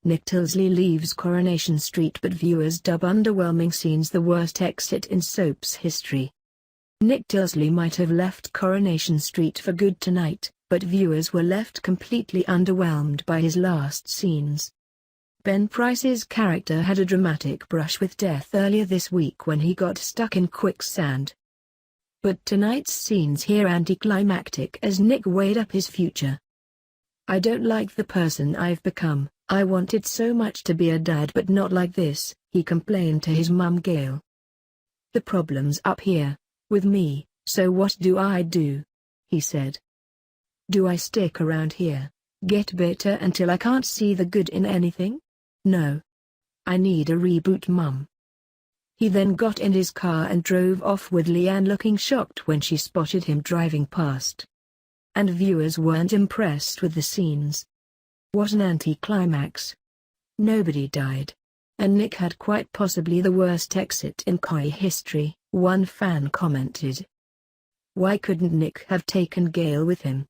Nick Tilsley leaves Coronation Street, but viewers dub underwhelming scenes the worst exit in soap's history. Nick Tilsley might have left Coronation Street for good tonight, but viewers were left completely underwhelmed by his last scenes. Ben Price's character had a dramatic brush with death earlier this week when he got stuck in quicksand. But tonight's scenes here anticlimactic as Nick weighed up his future. "I don't like the person I've become. I wanted so much to be a dad but not like this," he complained to his mum Gail. "The problem's up here, with me, so what do I do?" he said. "Do I stick around here, get bitter until I can't see the good in anything? No. I need a reboot, Mum." He then got in his car and drove off with Leanne looking shocked when she spotted him driving past. And viewers weren't impressed with the scenes. What an anticlimax. Nobody died. And Nick had quite possibly the worst exit in KOI history, one fan commented. Why couldn't Nick have taken Gail with him?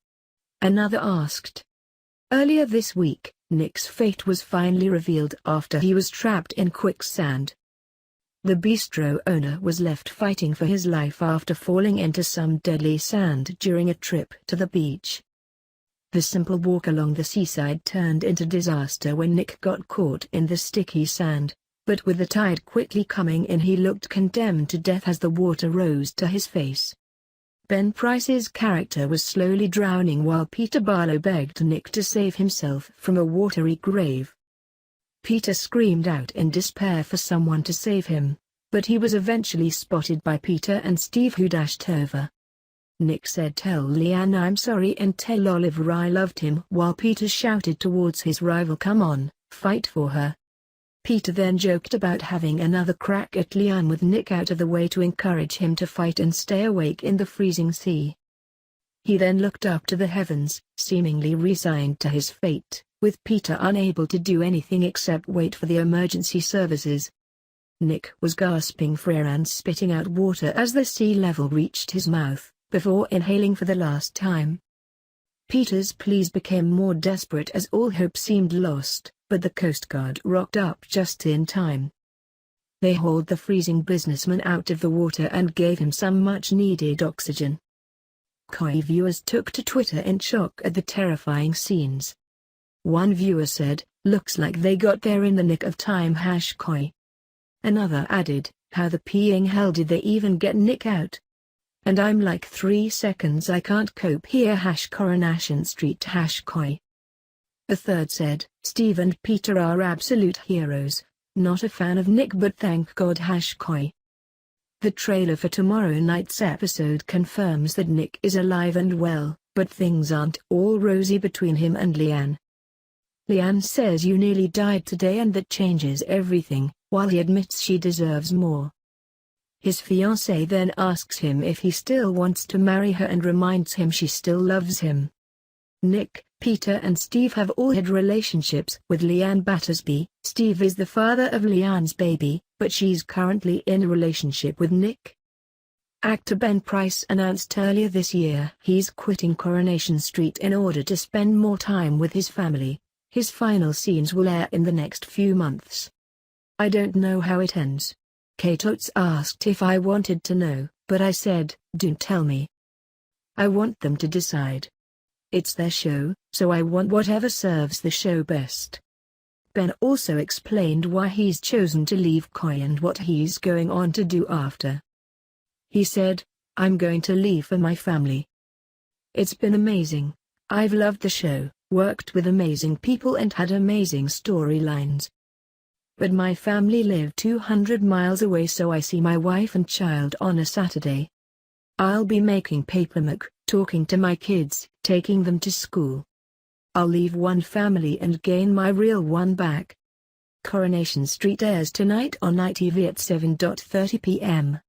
Another asked. Earlier this week, Nick's fate was finally revealed after he was trapped in quicksand. The bistro owner was left fighting for his life after falling into some deadly sand during a trip to the beach. The simple walk along the seaside turned into disaster when Nick got caught in the sticky sand, but with the tide quickly coming in he looked condemned to death as the water rose to his face. Ben Price's character was slowly drowning while Peter Barlow begged Nick to save himself from a watery grave. Peter screamed out in despair for someone to save him, but he was eventually spotted by Peter and Steve, who dashed over. Nick said, "Tell Leanne I'm sorry and tell Oliver I loved him," while Peter shouted towards his rival, "Come on, fight for her." Peter then joked about having another crack at Leanne with Nick out of the way to encourage him to fight and stay awake in the freezing sea. He then looked up to the heavens, seemingly resigned to his fate, with Peter unable to do anything except wait for the emergency services. Nick was gasping for air and spitting out water as the sea level reached his mouth, before inhaling for the last time. Peter's pleas became more desperate as all hope seemed lost, but the Coast Guard rocked up just in time. They hauled the freezing businessman out of the water and gave him some much-needed oxygen. KOI viewers took to Twitter in shock at the terrifying scenes. One viewer said, "Looks like they got there in the nick of time #KOI." Another added, "How the peeing hell did they even get Nick out? And I'm like 3 seconds I can't cope here #Coronation Street #KOI." A third said, "Steve and Peter are absolute heroes, not a fan of Nick but thank God #KOI." The trailer for tomorrow night's episode confirms that Nick is alive and well, but things aren't all rosy between him and Leanne. Leanne says you nearly died today and that changes everything, while he admits she deserves more. His fiancée then asks him if he still wants to marry her and reminds him she still loves him. Nick, Peter and Steve have all had relationships with Leanne Battersby. Steve is the father of Leanne's baby, but she's currently in a relationship with Nick. Actor Ben Price announced earlier this year he's quitting Coronation Street in order to spend more time with his family. His final scenes will air in the next few months. "I don't know how it ends." Kate Utz asked if I wanted to know, but I said, "Don't tell me. I want them to decide. It's their show, so I want whatever serves the show best." Ben also explained why he's chosen to leave KOI and what he's going on to do after. He said, "I'm going to leave for my family. It's been amazing. I've loved the show, worked with amazing people and had amazing storylines. But my family live 200 miles away, so I see my wife and child on a Saturday. I'll be making paperwork, talking to my kids, taking them to school. I'll leave one family and gain my real one back." Coronation Street airs tonight on ITV at 7:30 p.m.